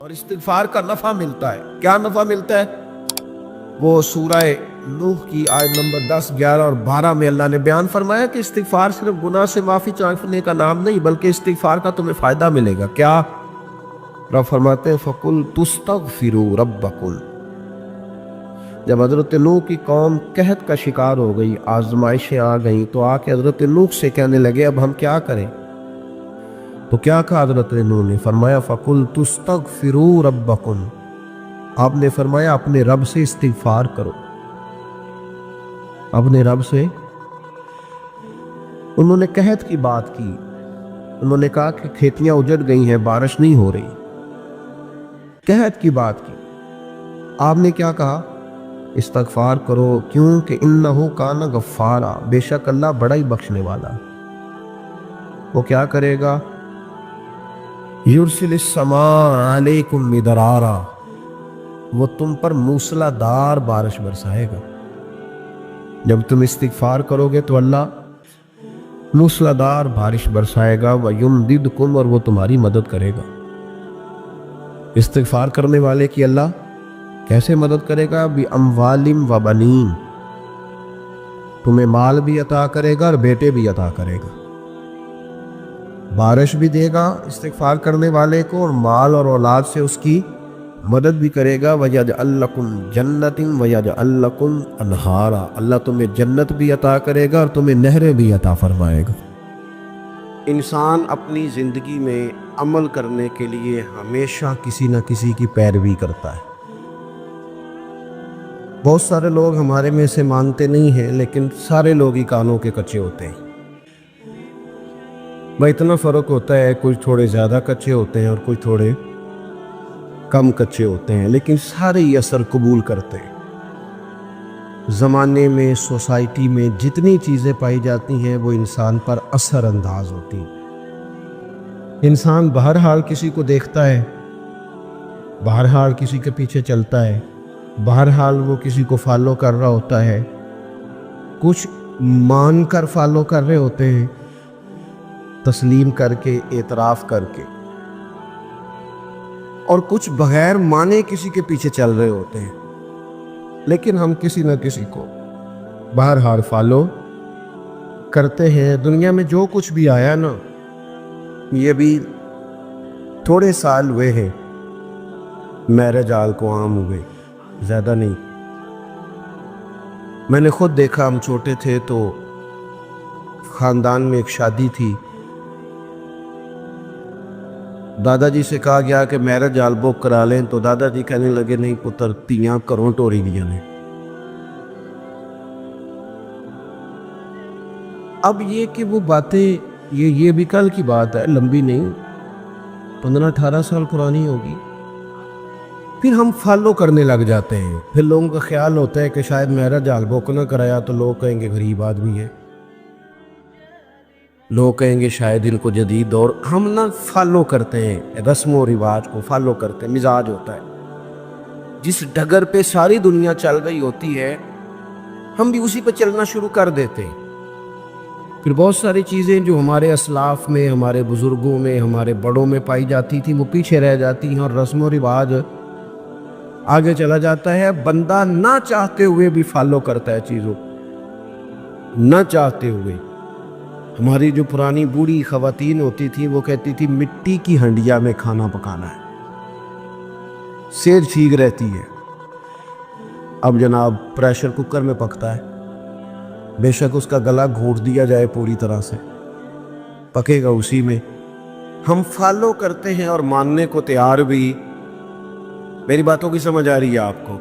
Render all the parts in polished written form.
اور استغفار کا نفع ملتا ہے۔ کیا نفع ملتا ہے؟ وہ سورہ نوح کی آیت نمبر 10، 11 اور 12 میں اللہ نے بیان فرمایا کہ استغفار صرف گناہ سے معافی چاہنے کا نام نہیں، بلکہ استغفار کا تمہیں فائدہ ملے گا۔ کیا؟ رب فرماتے ہیں فَقُلْتُ اسْتَغْفِرُوا رَبَّكُمْ۔ جب حضرت نوح کی قوم قحط کا شکار ہو گئی، آزمائشیں آ گئیں، تو آ کے حضرت نوح سے کہنے لگے اب ہم کیا کریں؟ تو کیا کہا حضرت نوح نے؟ فرمایا فَقُلْتُ اسْتَغْفِرُوا رَبَّكُمْ۔ آپ نے فرمایا اپنے رب سے استغفار کرو، اپنے رب سے۔ انہوں نے قحط کی بات کی، انہوں نے کہا کہ کھیتیاں اجڑ گئی ہیں، بارش نہیں ہو رہی، قحط کی بات کی۔ آپ نے کیا کہا؟ استغفار کرو، کیونکہ انہو کان غفارا، بے شک اللہ بڑا ہی بخشنے والا۔ وہ کیا کرے گا؟ یرسل السماء علیکم مدرارا، وہ تم پر موسلا دار بارش برسائے گا۔ جب تم استغفار کرو گے تو اللہ موسلا دار بارش برسائے گا، وَيُمْدِدْكُمْ، اور وہ تمہاری مدد کرے گا۔ استغفار کرنے والے کی اللہ کیسے مدد کرے گا؟ بِأَمْوَالٍ وَبَنِينَ، تمہیں مال بھی عطا کرے گا اور بیٹے بھی عطا کرے گا۔ بارش بھی دے گا استغفار کرنے والے کو، اور مال اور اولاد سے اس کی مدد بھی کرے گا۔ وَيَجْعَلْ لَكُمْ جَنَّةٍ وَيَجْعَلْ لَكُمْ أَنْهَارًا، اللہ تمہیں جنت بھی عطا کرے گا اور تمہیں نہریں بھی عطا فرمائے گا۔ انسان اپنی زندگی میں عمل کرنے کے لیے ہمیشہ کسی نہ کسی کی پیروی کرتا ہے۔ بہت سارے لوگ ہمارے میں سے مانتے نہیں ہیں، لیکن سارے لوگ ہی کانوں کے کچے ہوتے ہیں۔ بھائی اتنا فرق ہوتا ہے، کچھ تھوڑے زیادہ کچے ہوتے ہیں اور کچھ تھوڑے کم کچے ہوتے ہیں، لیکن سارے ہی اثر قبول کرتے ہیں۔ زمانے میں، سوسائٹی میں جتنی چیزیں پائی جاتی ہیں وہ انسان پر اثر انداز ہوتی ہیں۔ انسان بہرحال کسی کو دیکھتا ہے، بہرحال کسی کے پیچھے چلتا ہے، بہرحال وہ کسی کو فالو کر رہا ہوتا ہے، کچھ مان کر فالو کر رہے ہوتے ہیں، تسلیم کر کے، اعتراف کر کے، اور کچھ بغیر مانے کسی کے پیچھے چل رہے ہوتے ہیں۔ لیکن ہم کسی نہ کسی کو بہرحال فالو کرتے ہیں۔ دنیا میں جو کچھ بھی آیا نا، یہ بھی تھوڑے سال ہوئے ہیں میرج آل کو عام ہوئے، زیادہ نہیں۔ میں نے خود دیکھا، ہم چھوٹے تھے تو خاندان میں ایک شادی تھی، دادا جی سے کہا گیا کہ میرج آل بک کرا لیں، تو دادا جی کہنے لگے نہیں پتر، تیاں کروں ٹوری دیا نے۔ اب یہ کہ وہ باتیں، یہ بھی کل کی بات ہے، لمبی نہیں، 15-18 سال پرانی ہوگی۔ پھر ہم فالو کرنے لگ جاتے ہیں، پھر لوگوں کا خیال ہوتا ہے کہ شاید میرج آل بک نہ کرایا تو لوگ کہیں گے غریب آدمی ہے، لوگ کہیں گے شاید ان کو جدید دور۔ ہم نہ فالو کرتے ہیں، رسم و رواج کو فالو کرتے ہیں۔ مزاج ہوتا ہے، جس ڈگر پہ ساری دنیا چل رہی ہوتی ہے ہم بھی اسی پہ چلنا شروع کر دیتے ہیں۔ پھر بہت ساری چیزیں جو ہمارے اسلاف میں، ہمارے بزرگوں میں، ہمارے بڑوں میں پائی جاتی تھی وہ پیچھے رہ جاتی ہیں، اور رسم و رواج آگے چلا جاتا ہے۔ بندہ نہ چاہتے ہوئے بھی فالو کرتا ہے چیزوں، نہ چاہتے ہوئے۔ ہماری جو پرانی بوڑھی خواتین ہوتی تھی وہ کہتی تھی مٹی کی ہنڈیا میں کھانا پکانا ہے، صحت ٹھیک رہتی ہے۔ اب جناب پریشر کوکر میں پکتا ہے، بے شک اس کا گلا گھونٹ دیا جائے پوری طرح سے، پکے گا اسی میں۔ ہم فالو کرتے ہیں اور ماننے کو تیار بھی۔ میری باتوں کی سمجھ آ رہی ہے آپ کو؟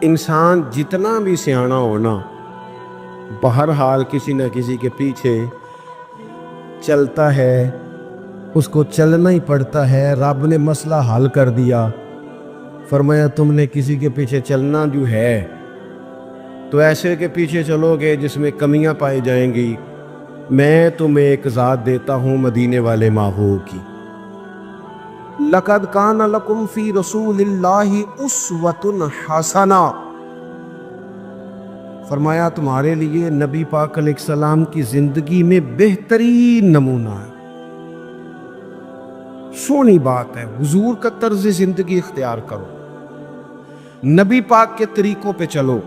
انسان جتنا بھی سیاںا ہونا، بہرحال کسی نہ کسی کے پیچھے چلتا ہے، اس کو چلنا ہی پڑتا ہے۔ رب نے مسئلہ حل کر دیا، فرمایا تم نے کسی کے پیچھے چلنا جو ہے تو ایسے کے پیچھے چلو گے جس میں کمیاں پائی جائیں گی۔ میں تمہیں ایک ذات دیتا ہوں مدینے والے ماحول کی۔ لَقَدْ كَانَ لَكُمْ فِي رَسُولِ اللَّهِ أُسْوَةٌ حَسَنَةٌ، فرمایا تمہارے لیے نبی پاک علیہ السلام کی زندگی میں بہترین نمونہ ہے۔ سونی بات ہے، حضور کا طرز زندگی اختیار کرو، نبی پاک کے طریقوں پہ چلو،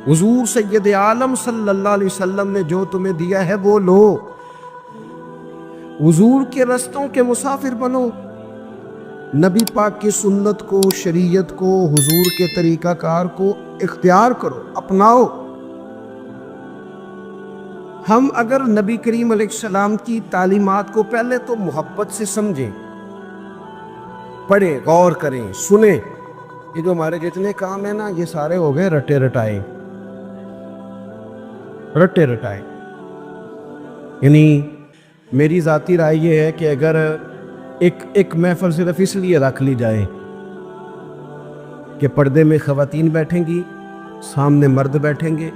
حضور سید عالم صلی اللہ علیہ وسلم نے جو تمہیں دیا ہے وہ لو، حضور کے رستوں کے مسافر بنو، نبی پاک کی سنت کو، شریعت کو، حضور کے طریقہ کار کو اختیار کرو، اپناؤ۔ ہم اگر نبی کریم علیہ السلام کی تعلیمات کو پہلے تو محبت سے سمجھیں، پڑھیں، غور کریں، سنیں، یہ جو ہمارے جتنے کام ہیں نا یہ سارے ہو گئے رٹے رٹائے، رٹے رٹائے۔ یعنی میری ذاتی رائے یہ ہے کہ اگر ایک محفل صرف اس لیے رکھ لی جائے کہ پردے میں خواتین بیٹھیں گی، سامنے مرد بیٹھیں گے،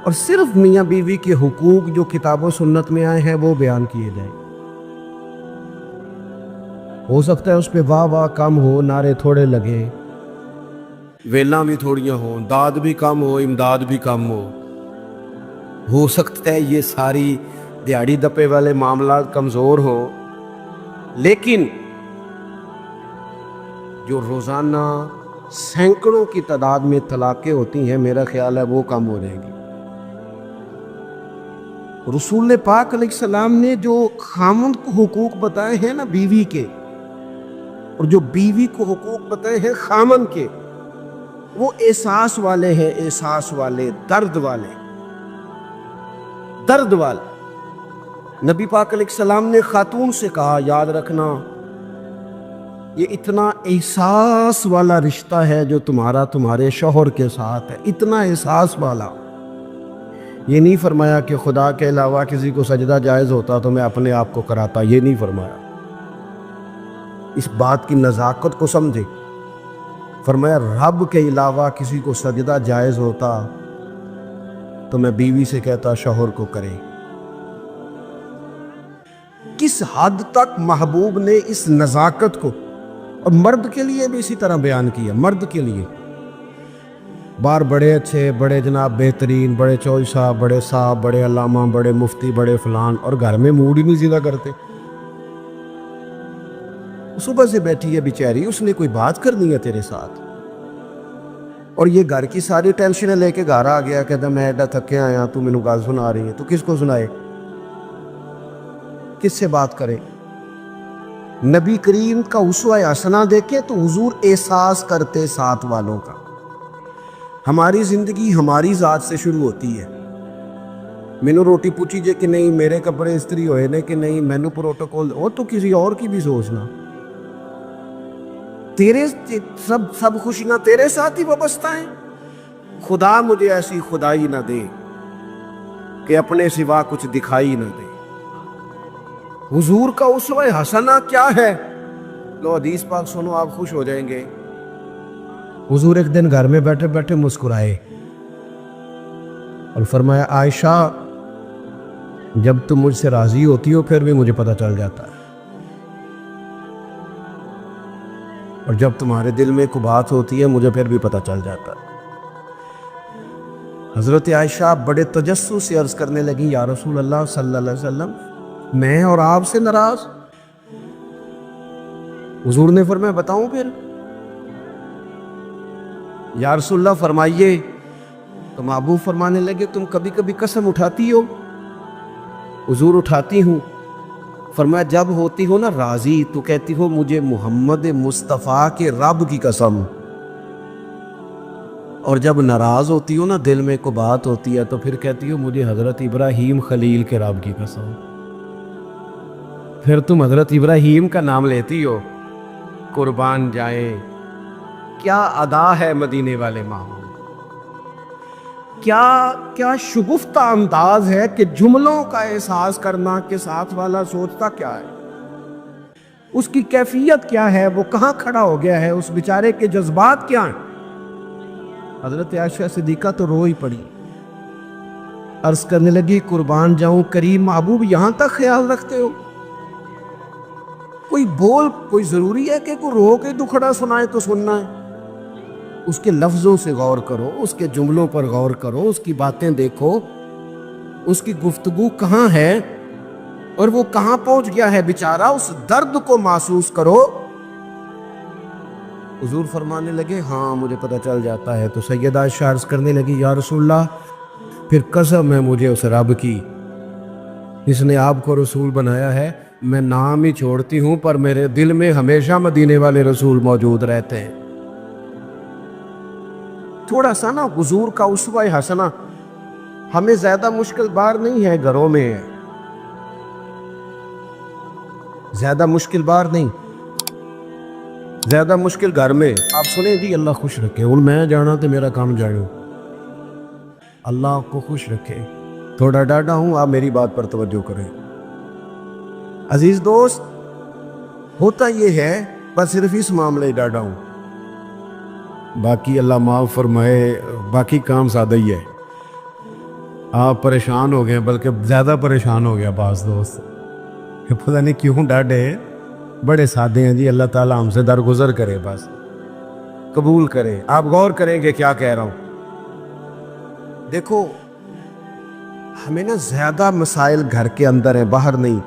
اور صرف میاں بیوی کے حقوق جو کتاب و سنت میں آئے ہیں وہ بیان کیے جائیں، ہو سکتا ہے اس پہ واہ واہ کم ہو، نعرے تھوڑے لگے، ویلاں بھی تھوڑیاں ہوں، داد بھی کم ہو، امداد بھی کم ہو سکتا ہے یہ ساری دیہڑی دپے والے معاملات کمزور ہوں، لیکن جو روزانہ سینکڑوں کی تعداد میں طلاقیں ہوتی ہیں، میرا خیال ہے وہ کم ہو جائیں گی۔ رسول پاک علیہ السلام نے جو خامند کو حقوق بتائے ہیں نا بیوی کے، اور جو بیوی کو حقوق بتائے ہیں خامند کے، وہ احساس والے ہیں، احساس والے، درد والے، درد والے۔ نبی پاک علیہ السلام نے خاتون سے کہا، یاد رکھنا یہ اتنا احساس والا رشتہ ہے جو تمہارے شوہر کے ساتھ ہے، اتنا احساس والا۔ یہ نہیں فرمایا کہ خدا کے علاوہ کسی کو سجدہ جائز ہوتا تو میں اپنے آپ کو کراتا، یہ نہیں فرمایا۔ اس بات کی نزاکت کو سمجھے، فرمایا رب کے علاوہ کسی کو سجدہ جائز ہوتا تو میں بیوی سے کہتا شوہر کو کرے۔ کس حد تک محبوب نے اس نزاکت کو، اور مرد کے لیے بھی اسی طرح بیان کیا، مرد کے لیے بار بڑے اچھے، بڑے جناب بہترین، بڑے چوئی صاحب، بڑے صاحب، بڑے علامہ، بڑے مفتی، بڑے فلان، اور گھر میں موڈ ہی نہیں زیادہ کرتے۔ صبح سے بیٹھی ہے بیچاری، اس نے کوئی بات کرنی ہے تیرے ساتھ، اور یہ گھر کی ساری ٹینشنیں لے کے گھر آ گیا، کہتا میں ایڈا تھکے آیا، تو مینوں گل سنا رہی ہے، تو کس کو سنائے، کس سے بات کرے؟ نبی کریم کا اسوہ حسنہ دیکھیں تو حضور احساس کرتے ساتھ والوں کا۔ ہماری زندگی ہماری ذات سے شروع ہوتی ہے، مینوں روٹی پوچھی جے کہ نہیں، میرے کپڑے استری ہوئے نے کہ نہیں، مینوں پروٹوکول، وہ تو کسی اور کی بھی سوچنا، تیرے سب خوشیاں تیرے ساتھ ہی وابستہ ہیں۔ خدا مجھے ایسی خدائی نہ دے کہ اپنے سوا کچھ دکھائی نہ دے۔ حضور کا اسوہ حسنہ کیا ہے؟ لو حدیث پاک سنو، آپ خوش ہو جائیں گے۔ حضور ایک دن گھر میں بیٹھے بیٹھے مسکرائے اور فرمایا عائشہ جب تم مجھ سے راضی ہوتی ہو پھر بھی مجھے پتہ چل جاتا ہے، اور جب تمہارے دل میں کوئی بات ہوتی ہے مجھے پھر بھی پتہ چل جاتا ہے۔ حضرت عائشہ بڑے تجسس سے عرض کرنے لگی، یا رسول اللہ صلی اللہ علیہ وسلم میں اور آپ سے ناراض؟ حضور نے فرمایا بتاؤں پھر؟ یا رسول اللہ فرمائیے۔ تو محبوب فرمانے لگے تم کبھی کبھی قسم اٹھاتی ہو؟ حضور اٹھاتی ہوں۔ فرمایا جب ہوتی ہو نا راضی تو کہتی ہو مجھے محمد مصطفیٰ کے رب کی قسم، اور جب ناراض ہوتی ہو نا، دل میں کوئی بات ہوتی ہے، تو پھر کہتی ہو مجھے حضرت ابراہیم خلیل کے رب کی قسم۔ پھر تم حضرت ابراہیم کا نام لیتی ہو، قربان جائیں۔ کیا ادا ہے مدینے والے محبوب، کیا شگفتہ انداز ہے کہ جملوں کا احساس کرنا کہ ساتھ والا سوچتا کیا ہے، اس کی کیفیت کیا ہے، وہ کہاں کھڑا ہو گیا ہے، اس بیچارے کے جذبات کیا ہیں۔ حضرت عائشہ صدیقہ تو رو ہی پڑی، عرض کرنے لگی قربان جاؤں کریم محبوب یہاں تک خیال رکھتے ہو؟ کوئی ضروری ہے کہ کوئی رو کے دکھڑا سنائے تو سننا ہے؟ اس کے لفظوں سے غور کرو، اس کے جملوں پر غور کرو، اس کی باتیں دیکھو، اس کی گفتگو کہاں ہے، اور وہ کہاں پہنچ گیا ہے بیچارہ، اس درد کو محسوس کرو۔ حضور فرمانے لگے ہاں مجھے پتہ چل جاتا ہے۔ تو سیدہ عائشہ عرض کرنے لگی یا رسول اللہ پھر قسم ہے مجھے اس رب کی جس نے آپ کو رسول بنایا ہے، میں نام ہی چھوڑتی ہوں پر میرے دل میں ہمیشہ مدینے والے رسول موجود رہتے ہیں۔ تھوڑا سا نا حضور کا اسوہ حسنہ ہمیں زیادہ مشکل بار نہیں ہے، گھروں میں ہے، زیادہ مشکل بار نہیں، زیادہ مشکل گھر میں۔ آپ سنیں جی اللہ خوش رکھے، اور میں جانا تو میرا کام جانو، اللہ آپ کو خوش رکھے۔ تھوڑا ڈاڈا ہوں، آپ میری بات پر توجہ کریں۔ عزیز دوست، ہوتا یہ ہے بس صرف اس معاملے ڈاڈا ہوں، باقی اللہ معاف فرمائے، باقی کام سادہ ہی ہے۔ آپ پریشان ہو گئے، بلکہ زیادہ پریشان ہو گیا بعض دوست، پتہ نہیں کیوں ڈاڈے، بڑے سادے ہیں جی۔ اللہ تعالیٰ ہم سے درگزر کرے، بس قبول کرے۔ آپ غور کریں کہ کیا کہہ رہا ہوں۔ دیکھو ہمیں نا زیادہ مسائل گھر کے اندر ہیں، باہر نہیں۔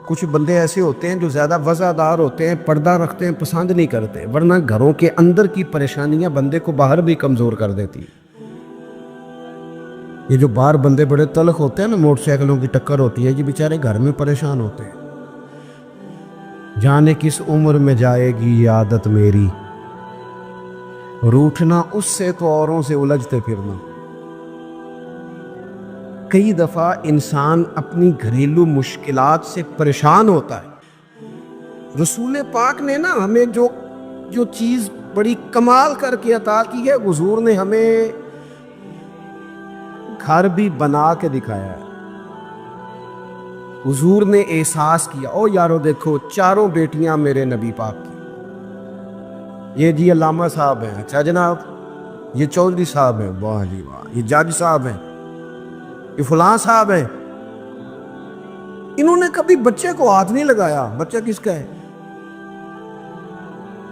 کچھ بندے ایسے ہوتے ہیں جو زیادہ وزادار ہوتے ہیں، پردہ رکھتے ہیں، پسند نہیں کرتے، ورنہ گھروں کے اندر کی پریشانیاں بندے کو باہر بھی کمزور کر دیتی۔ یہ جو باہر بندے بڑے تلخ ہوتے ہیں نا، موٹر سائیکلوں کی ٹکر ہوتی ہے، یہ بیچارے گھر میں پریشان ہوتے ہیں۔ جانے کس عمر میں جائے گی یہ عادت میری، روٹھنا اس سے تو اوروں سے الجھتے پھرنا۔ کئی دفعہ انسان اپنی گھریلو مشکلات سے پریشان ہوتا ہے۔ رسول پاک نے نا ہمیں جو چیز بڑی کمال کر کے عطا کی ہے، حضور نے ہمیں گھر بھی بنا کے دکھایا ہے۔ حضور نے احساس کیا، او یارو دیکھو چاروں بیٹیاں میرے نبی پاک کی، یہ جی علامہ صاحب ہیں، اچھا جناب، یہ چودھری صاحب ہیں، واہ جی واہ، یہ جج صاحب ہیں، یہ فلاں صاحب ہیں۔ انہوں نے کبھی بچے کو ہاتھ نہیں لگایا۔ بچہ کس کا ہے؟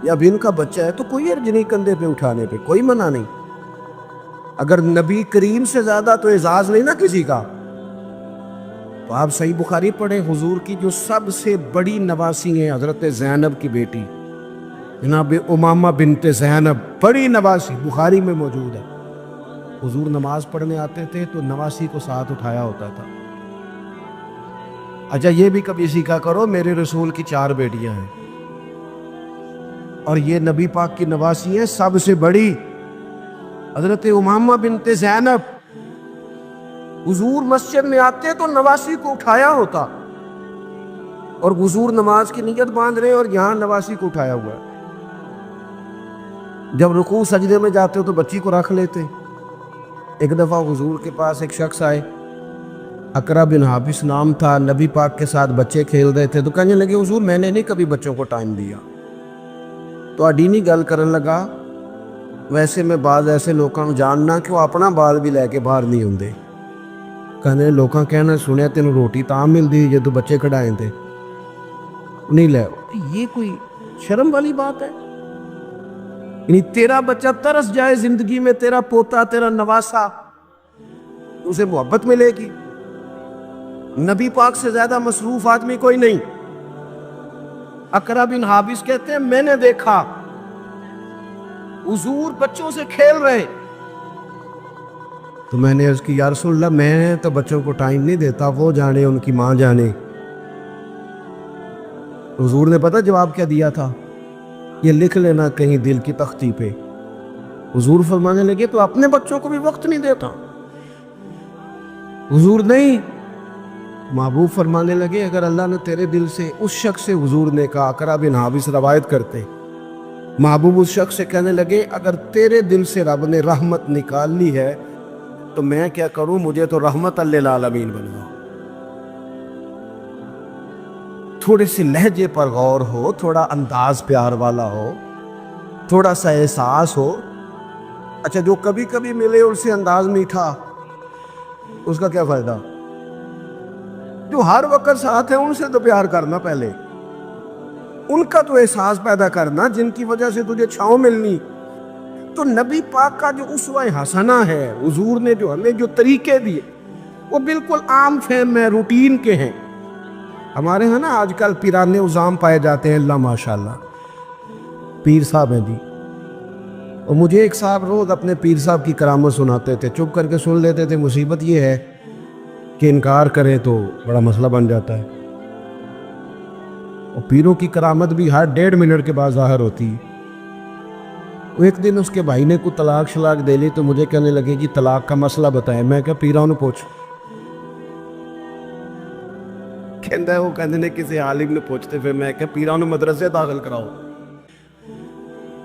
یا اب ان کا بچہ ہے تو کوئی عرض نہیں کندھے پہ اٹھانے پہ، کوئی منع نہیں۔ اگر نبی کریم سے زیادہ تو اعزاز نہیں نا کسی کا۔ تو آپ صحیح بخاری پڑھیں، حضور کی جو سب سے بڑی نواسی ہیں حضرت زینب کی بیٹی جناب امامہ بنت زینب، بڑی نواسی، بخاری میں موجود ہے۔ حضور نماز پڑھنے آتے تھے تو نواسی کو ساتھ اٹھایا ہوتا تھا۔ اچھا یہ بھی کبھی سیکھا کرو، میرے رسول کی 4 بیٹیاں ہیں اور یہ نبی پاک کی نواسی ہیں سب سے بڑی حضرت امامہ بنت زینب۔ حضور مسجد میں آتے تو نواسی کو اٹھایا ہوتا، اور حضور نماز کی نیت باندھ رہے اور یہاں نواسی کو اٹھایا ہوا ہے۔ جب رکوع سجدے میں جاتے تو بچی کو رکھ لیتے۔ ایک دفعہ حضور کے پاس ایک شخص آئے، اقرا بن حابس نام تھا، نبی پاک کے ساتھ بچے کھیل رہے تھے، تو کہنے لگے حضور میں نے نہیں کبھی بچوں کو ٹائم دیا۔ تو اڈینی گل کرن لگا، ویسے میں بعض ایسے لوگوں جاننا کہ وہ اپنا بال بھی لے کے باہر نہیں ہوندے، کہنے لوگاں کہنا سنیا تینوں روٹی تاں مل دی جے تو بچے کھڑائیں تھے نہیں لے۔ یہ کوئی شرم والی بات ہے؟ یعنی تیرا بچہ ترس جائے زندگی میں، تیرا پوتا، تیرا نواسا، اسے محبت ملے گی؟ نبی پاک سے زیادہ مصروف آدمی کوئی نہیں۔ اقرا بن حابس کہتے ہیں میں نے دیکھا حضور بچوں سے کھیل رہے، تو میں نے عرض کی یا رسول اللہ میں تو بچوں کو ٹائم نہیں دیتا، وہ جانے ان کی ماں جانے۔ حضور نے پتہ جواب کیا دیا تھا؟ یہ لکھ لینا کہیں دل کی تختی پہ۔ حضور فرمانے لگے تو اپنے بچوں کو بھی وقت نہیں دیتا؟ حضور نہیں، محبوب فرمانے لگے اگر اللہ نے تیرے دل سے، اس شخص سے حضور نے کہا، اقرا بن حابس روایت کرتے، محبوب اس شخص سے کہنے لگے اگر تیرے دل سے رب نے رحمت نکال لی ہے تو میں کیا کروں، مجھے تو رحمت للعالمین بنوا۔ تھوڑے سے لہجے پر غور ہو، تھوڑا انداز پیار والا ہو، تھوڑا سا احساس ہو۔ اچھا جو کبھی کبھی ملے اور سے انداز میٹھا، اس کا کیا فائدہ؟ جو ہر وقت ساتھ ہیں ان سے تو پیار کرنا، پہلے ان کا تو احساس پیدا کرنا جن کی وجہ سے تجھے چھاؤں ملنی۔ تو نبی پاک کا جو اسوہ حسنہ ہے، حضور نے جو ہمیں جو طریقے دیے، وہ بالکل عام فہم میں روٹین کے ہیں. ہمارے ہاں نا آج کل پیرانے عظام پائے جاتے ہیں, اللہ ماشاءاللہ پیر صاحب ہیں جی. اور مجھے ایک صاحب روز اپنے پیر صاحب کی کرامت سناتے تھے, چپ کر کے سن لیتے تھے. مصیبت یہ ہے کہ انکار کریں تو بڑا مسئلہ بن جاتا ہے. اور پیروں کی کرامت بھی ہر 1.5 منٹ کے بعد ظاہر ہوتی ہے. وہ ایک دن اس کے بھائی نے کو طلاق شلاق دے لی تو مجھے کہنے لگے جی طلاق کا مسئلہ بتائیں. میں کہا پیراں نوں پوچھ. کہندا ہے وہ کہندے نے کسی عالم نے پوچھتے. پھر میں کہا پیراں نوں مدرسے داخل کراؤ,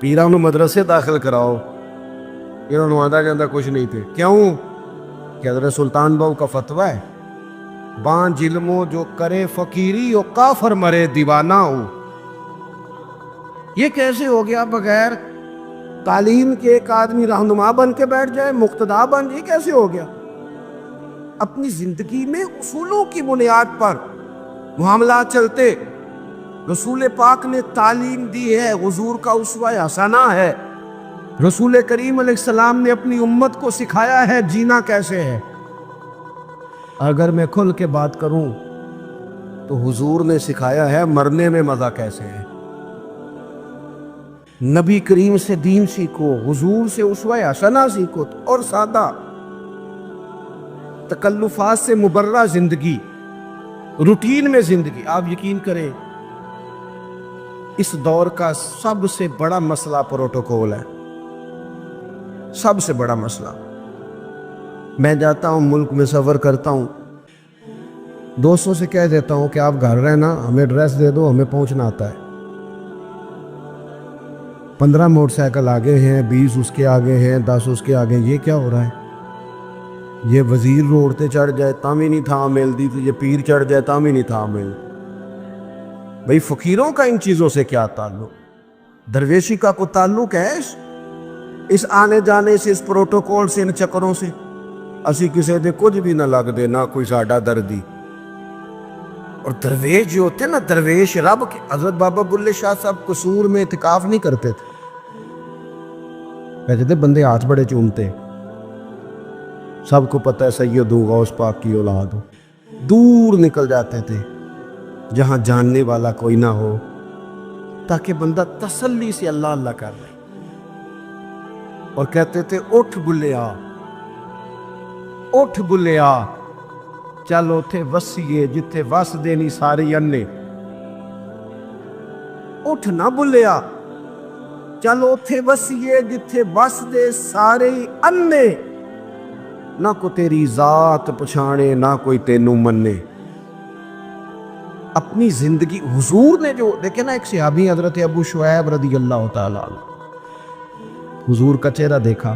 پیراں نوں مدرسے داخل کراؤ. انہوں نے آدھا کہندا کچھ نہیں تھے. کیوں کہ حضرت سلطان بہو کا فتویٰ ہے بان ظلمو جو کرے فقیری او کافر مرے دیوانہ ہو. یہ کیسے ہو گیا بغیر تعلیم کے ایک آدمی رہنما بن کے بیٹھ جائے, مقتدا بن جائے؟ کیسے ہو گیا؟ اپنی زندگی میں اصولوں کی بنیاد پر معاملات چلتے. رسول پاک نے تعلیم دی ہے, حضور کا اسوہ حسنہ ہے. رسول کریم علیہ السلام نے اپنی امت کو سکھایا ہے جینا کیسے ہے. اگر میں کھل کے بات کروں تو حضور نے سکھایا ہے مرنے میں مزہ کیسے ہے. نبی کریم سے دین سیکھو, حضور سے اسوہ حسنہ سیکھو, اور سادہ تکلفات سے مبرہ زندگی, روٹین میں زندگی. آپ یقین کریں اس دور کا سب سے بڑا مسئلہ پروٹوکول ہے, سب سے بڑا مسئلہ. میں جاتا ہوں ملک میں سفر کرتا ہوں, دوستوں سے کہہ دیتا ہوں کہ آپ گھر رہنا, ہمیں ایڈریس دے دو, ہمیں پہنچنا آتا ہے. 15 موٹر سائیکل آگے ہیں, 20 اس کے آگے ہیں, 10 اس کے آگے. یہ کیا ہو رہا ہے؟ یہ وزیر روڈ تے چڑھ جائے تاں بھی نہیں تھا ملتی, تو یہ پیر چڑھ جائے تاں بھی نہیں تھا مل. بھئی فقیروں کا ان چیزوں سے کیا تعلق؟ درویشی کا کوئی تعلق ہے اس آنے جانے سے, اس پروٹوکول سے, ان چکروں سے؟ اسی کسی دے کچھ بھی نہ لگ دے, نہ کوئی ساڈا دردی. اور درویش جو ہوتے نا, درویش رب کے, حضرت بابا بلے شاہ صاحب قصور میں اعتکاف نہیں کرتے تھے. کہتے تھے بندے ہاتھ بڑے چومتے, سب کو پتہ ہے سید غوث پاک کی اولاد ہو. دور نکل جاتے تھے جہاں جاننے والا کوئی نہ ہو, تاکہ بندہ تسلی سے اللہ اللہ کر لے. اور کہتے تھے اٹھ بلیا, اٹھ بلیا, چل اوتھے وسیے جتھے وس دینی ساری انے. اٹھ نہ بلیا, چل اوتھے وسیے جتھے وس دے سارے انے. نہ کو تیری ذات پچھانے, نہ کوئی تینوں مننے. اپنی زندگی حضور نے جو دیکھے نا, ایک صحابی حضرت ابو شعیب رضی اللہ تعالیٰ عنہ, حضور کا چہرہ دیکھا,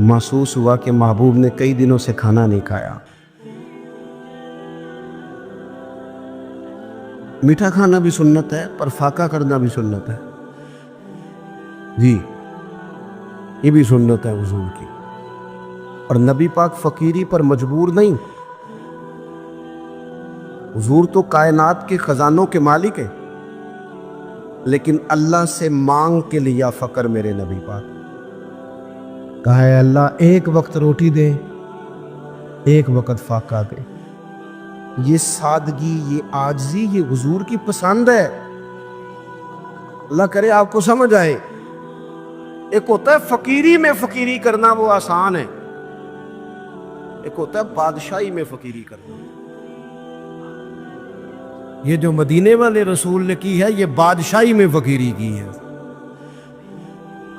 محسوس ہوا کہ محبوب نے کئی دنوں سے کھانا نہیں کھایا. میٹھا کھانا بھی سنت ہے, پر فاقہ کرنا بھی سنت ہے جی, یہ بھی سنت ہے حضور کی. اور نبی پاک فقیری پر مجبور نہیں. حضور تو کائنات کے خزانوں کے مالک ہیں, لیکن اللہ سے مانگ کے لیا فقر میرے نبی پاک. کہا ہے اللہ ایک وقت روٹی دے, ایک وقت فاقہ دے. یہ سادگی, یہ عاجزی, یہ حضور کی پسند ہے. اللہ کرے آپ کو سمجھ آئے. ایک ہوتا ہے فقیری میں فقیری کرنا, وہ آسان ہے. ایک ہوتا ہے بادشاہی میں فقیری کرنا. یہ جو مدینے والے رسول نے کی ہے, یہ بادشاہی میں فقیری کی ہے.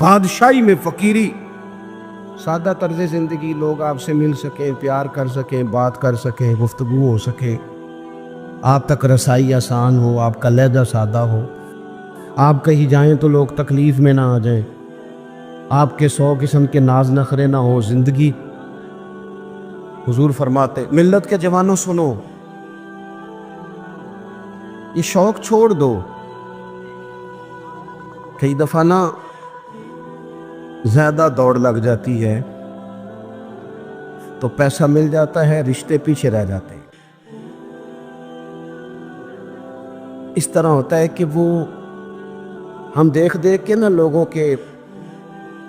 بادشاہی میں فقیری. سادہ طرز زندگی, لوگ آپ سے مل سکیں, پیار کر سکیں, بات کر سکیں, گفتگو ہو سکے, آپ تک رسائی آسان ہو, آپ کا لہجہ سادہ ہو, آپ کہیں جائیں تو لوگ تکلیف میں نہ آ جائیں, آپ کے 100 قسم کے ناز نخرے نہ ہو زندگی. حضور فرماتے ملت کے جوانوں سنو, یہ شوق چھوڑ دو. کئی دفعہ نا زیادہ دوڑ لگ جاتی ہے تو پیسہ مل جاتا ہے, رشتے پیچھے رہ جاتے ہیں. اس طرح ہوتا ہے کہ وہ ہم دیکھ دیکھ کے نا لوگوں کے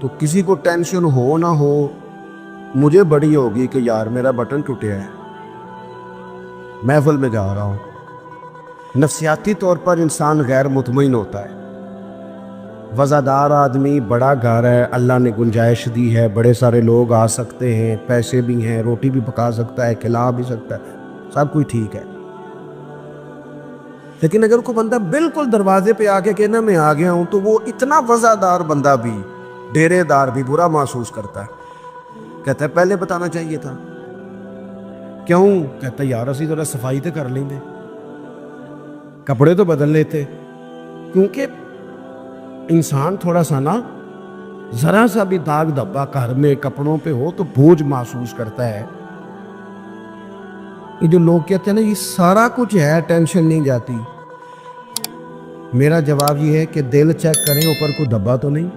تو کسی کو ٹینشن ہو نہ ہو، مجھے بڑی ہوگی کہ یار میرا بٹن ٹوٹیا ہے، محفل میں جا رہا ہوں۔ نفسیاتی طور پر انسان غیر مطمئن ہوتا ہے۔ وزادار آدمی، بڑا گھر ہے، اللہ نے گنجائش دی ہے، بڑے سارے لوگ آ سکتے ہیں، پیسے بھی ہیں، روٹی بھی پکا سکتا ہے، کھلا بھی سکتا ہے، سب کچھ ٹھیک ہے۔ لیکن اگر کوئی بندہ بالکل دروازے پہ آ کے کہنا میں آ گیا ہوں، تو وہ اتنا وزادار بندہ بھی، ڈیرے دار بھی برا محسوس کرتا ہے، کہتا ہے پہلے بتانا چاہیے تھا۔ کیوں؟ کہتا ہے یار اسی ذرا صفائی تو کر لیں گے، کپڑے تو بدل لیتے۔ کیونکہ انسان تھوڑا سا نا، ذرا سا بھی داغ دھبا گھر میں کپڑوں پہ ہو تو بوجھ محسوس کرتا ہے۔ یہ جو لوگ کہتے ہیں نا یہ سارا کچھ ہے، ٹینشن نہیں جاتی، میرا جواب یہ ہے کہ دل چیک کریں اوپر کوئی دھبا تو نہیں۔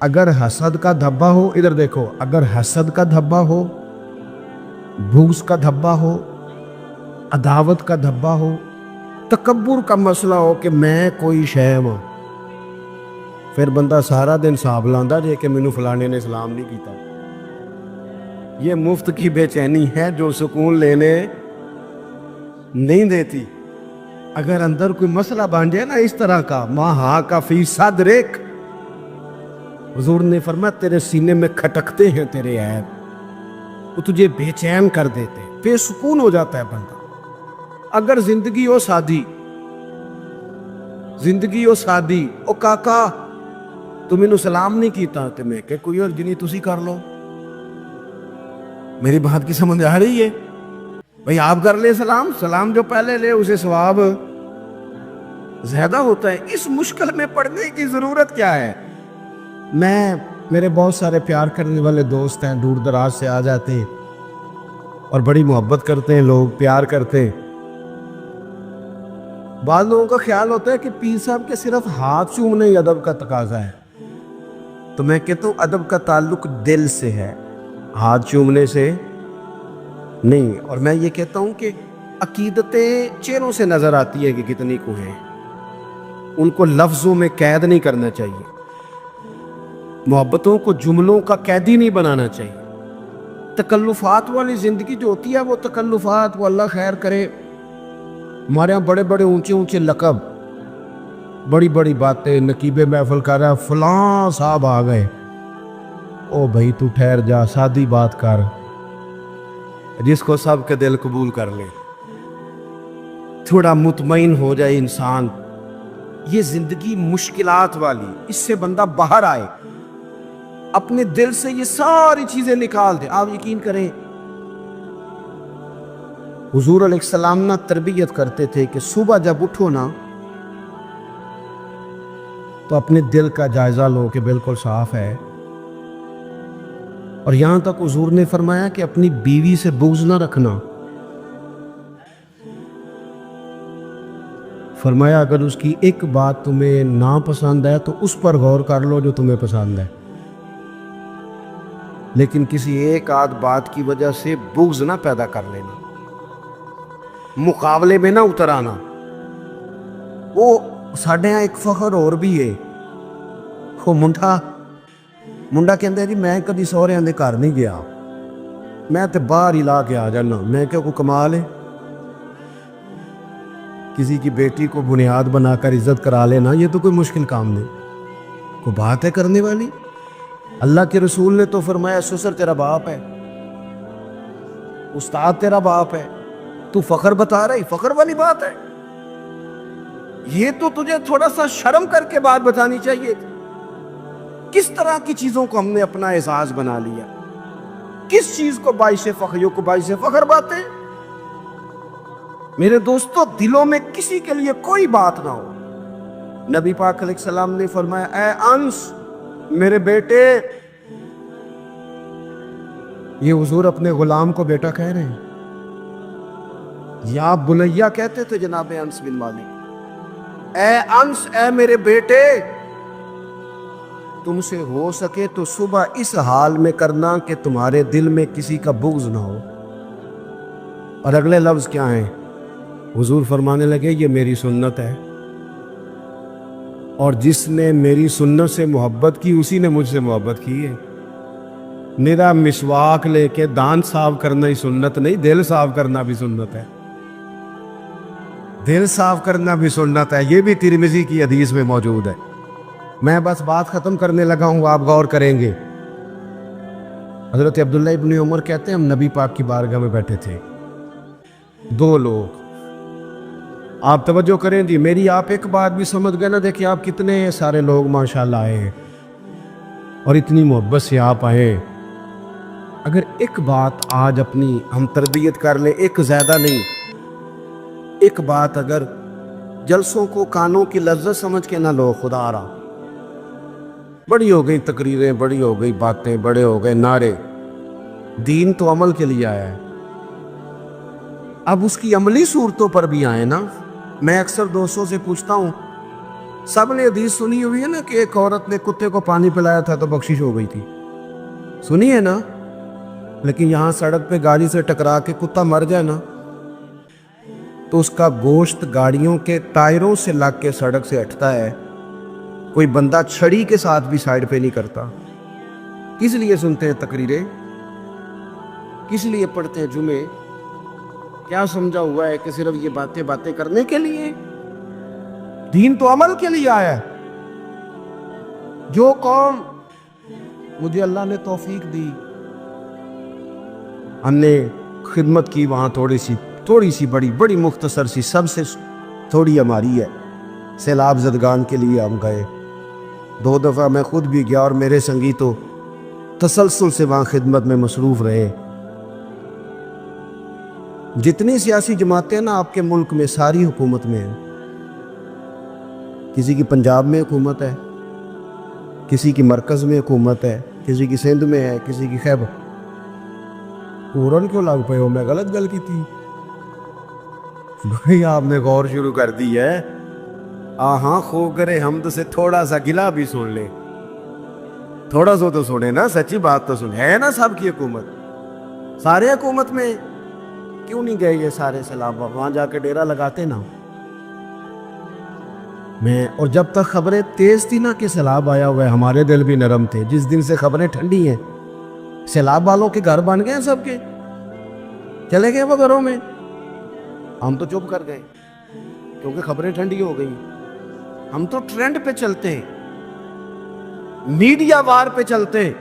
اگر حسد کا دھبا ہو، ادھر دیکھو، اگر حسد کا دھبا ہو، بغض کا دھبا ہو، عداوت کا دھبا ہو، تکبر کا مسئلہ ہو کہ میں کوئی شے ہوں، پھر بندہ سارا دن حساب لاندا جے کہ مینوں فلانے نے سلام نہیں کیتا۔ یہ مفت کی بے چینی ہے جو سکون لینے نہیں دیتی۔ اگر اندر کوئی مسئلہ بن جائے نا اس طرح کا، ماں ہا کا فی صدرک، حضور نے فرمایا تیرے سینے میں کھٹکتے ہیں تیرے عیب، وہ تجھے بے چین کر دیتے، بے سکون ہو جاتا ہے بندہ۔ اگر زندگی ہو سادی، زندگی ہو سادی، او کاکا تو مینوں سلام نہیں کیتا، تے میں کہ کوئی اور جنی تسی کر لو۔ میری بات کی سمجھ آ رہی ہے؟ بھئی آپ کر لے سلام، سلام جو پہلے لے اسے ثواب زیادہ ہوتا ہے۔ اس مشکل میں پڑنے کی ضرورت کیا ہے؟ میرے بہت سارے پیار کرنے والے دوست ہیں، دور دراز سے آ جاتے ہیں اور بڑی محبت کرتے ہیں، لوگ پیار کرتے ہیں۔ بعض لوگوں کا خیال ہوتا ہے کہ پیر صاحب کے صرف ہاتھ چومنے ہی ادب کا تقاضا ہے، تو میں کہتا ہوں ادب کا تعلق دل سے ہے، ہاتھ چومنے سے نہیں۔ اور میں یہ کہتا ہوں کہ عقیدتیں چہروں سے نظر آتی ہے کہ کتنی کو ہیں، ان کو لفظوں میں قید نہیں کرنا چاہیے، محبتوں کو جملوں کا قیدی نہیں بنانا چاہیے۔ تکلفات والی زندگی جو ہوتی ہے وہ تکلفات، وہ اللہ خیر کرے، ہمارے یہاں بڑے بڑے اونچے اونچے لقب، بڑی بڑی باتیں، نقیب محفل کر رہا ہے فلاں صاحب آ گئے، او بھائی تو ٹھہر جا، سادی بات کر، جس کو سب کے دل قبول کر لے، تھوڑا مطمئن ہو جائے انسان۔ یہ زندگی مشکلات والی، اس سے بندہ باہر آئے، اپنے دل سے یہ ساری چیزیں نکال دے۔ آپ یقین کریں حضور علیہ السلام نا تربیت کرتے تھے کہ صبح جب اٹھو نا تو اپنے دل کا جائزہ لو کہ بالکل صاف ہے، اور یہاں تک حضور نے فرمایا کہ اپنی بیوی سے بغض نہ رکھنا، فرمایا اگر اس کی ایک بات تمہیں نا پسند ہے تو اس پر غور کر لو جو تمہیں پسند ہے، لیکن کسی ایک آدھ بات کی وجہ سے بغض نہ پیدا کر لینا، مقابلے میں نہ اتر آنا۔ وہ ساڈے یہاں ایک فخر اور بھی ہے، وہ منڈا کہندا ہے جی میں کدی سہریاں دے گھر نہیں گیا، میں تے باہر ہی لا کے آ جانا۔ میں کہ کوئی کمال ہے، کسی کی بیٹی کو بنیاد بنا کر عزت کرا لینا یہ تو کوئی مشکل کام نہیں، کوئی بات ہے کرنے والی۔ اللہ کے رسول نے تو فرمایا سسر تیرا باپ ہے، استاد تیرا باپ ہے، تو فخر بتا رہی، فخر والی بات ہے؟ یہ تو تجھے تھوڑا سا شرم کر کے بات بتانی چاہیے۔ کس طرح کی چیزوں کو ہم نے اپنا اعزاز بنا لیا، کس چیز کو باعث فخر باتیں؟ میرے دوستو دلوں میں کسی کے لیے کوئی بات نہ ہو۔ نبی پاک علیہ السلام نے فرمایا اے انس میرے بیٹے، یہ حضور اپنے غلام کو بیٹا کہہ رہے ہیں، یا بنیا کہتے تھے جناب انس بن مالک، اے انس اے میرے بیٹے، تم سے ہو سکے تو صبح اس حال میں کرنا کہ تمہارے دل میں کسی کا بغض نہ ہو۔ اور اگلے لفظ کیا ہیں؟ حضور فرمانے لگے یہ میری سنت ہے، اور جس نے میری سنت سے محبت کی اسی نے مجھ سے محبت کی ہے. میرا مسواک لے کے دان صاف کرنا ہی سنت نہیں، دل صاف کرنا بھی سنت ہے. دل صاف کرنا بھی سنت ہے، یہ بھی ترمذی کی حدیث میں موجود ہے. میں بس بات ختم کرنے لگا ہوں، آپ غور کریں گے. حضرت عبداللہ ابن عمر کہتے ہیں ہم نبی پاک کی بارگاہ میں بیٹھے تھے، دو لوگ. آپ توجہ کریں جی، میری آپ ایک بات بھی سمجھ گئے نا. دیکھیں آپ کتنے سارے لوگ ماشاءاللہ آئے ہیں اور اتنی محبت سے آپ آئے. اگر ایک بات آج اپنی ہم تربیت کر لیں، ایک زیادہ نہیں، ایک بات اگر جلسوں کو کانوں کی لذت سمجھ کے نہ لو، خدا رہا. بڑی ہو گئی تقریریں، بڑی ہو گئی باتیں، بڑے ہو گئے نعرے. دین تو عمل کے لیے آیا ہے. اب اس کی عملی صورتوں پر بھی آئے نا. میں اکثر دوستوں سے پوچھتا ہوں، سب نے حدیث سنی ہوئی ہے نا کہ ایک عورت نے کتے کو پانی پلایا تھا تو بخشش ہو گئی تھی، سنی ہے نا. لیکن یہاں سڑک پہ گاڑی سے ٹکرا کے کتا مر جائے نا تو اس کا گوشت گاڑیوں کے ٹائروں سے لگ کے سڑک سے ہٹتا ہے. کوئی بندہ چھڑی کے ساتھ بھی سائیڈ پہ نہیں کرتا. کس لیے سنتے ہیں تقریریں؟ کس لیے پڑھتے ہیں جمعے؟ کیا سمجھا ہوا ہے کہ صرف یہ باتیں کرنے کے لیے؟ دین تو عمل کے لیے آیا ہے. جو قوم مجھے اللہ نے توفیق دی، ہم نے خدمت کی وہاں تھوڑی سی بڑی مختصر سی، سب سے تھوڑی ہماری ہے. سیلاب زدگان کے لیے ہم گئے 2 دفعہ، میں خود بھی گیا اور میرے سنگی تو تسلسل سے وہاں خدمت میں مصروف رہے. جتنی سیاسی جماعتیں نا آپ کے ملک میں، ساری حکومت میں ہیں. کسی کی پنجاب میں حکومت ہے، کسی کی مرکز میں حکومت ہے، کسی کی سندھ میں ہے، کسی کی خیبر. پورن کیوں لگ پئے ہو؟ میں غلط گل کی تھی بھائی؟ آپ نے غور شروع کر دی ہے. ہاں خو کرے حمد سے تھوڑا سا گلا بھی سن لے، تھوڑا سا تو سنے نا، سچی بات تو سن. ہے نا سب کی حکومت، سارے حکومت میں. کیوں نہیں گئے یہ سارے سیلاب؟ وہاں جا کے ڈیرا لگاتے نا. اور جب تک خبریں تیز تھی نا کہ سیلاب آیا ہوا ہے، ہمارے دل بھی نرم تھے. جس دن سے خبریں ٹھنڈی ہیں، سیلاب والوں کے گھر بن گئے ہیں، سب کے چلے گئے وہ گھروں میں. ہم تو چپ کر گئے کیونکہ خبریں ٹھنڈی ہو گئی. ہم تو ٹرینڈ پہ چلتے ہیں، میڈیا وار پہ چلتے ہیں.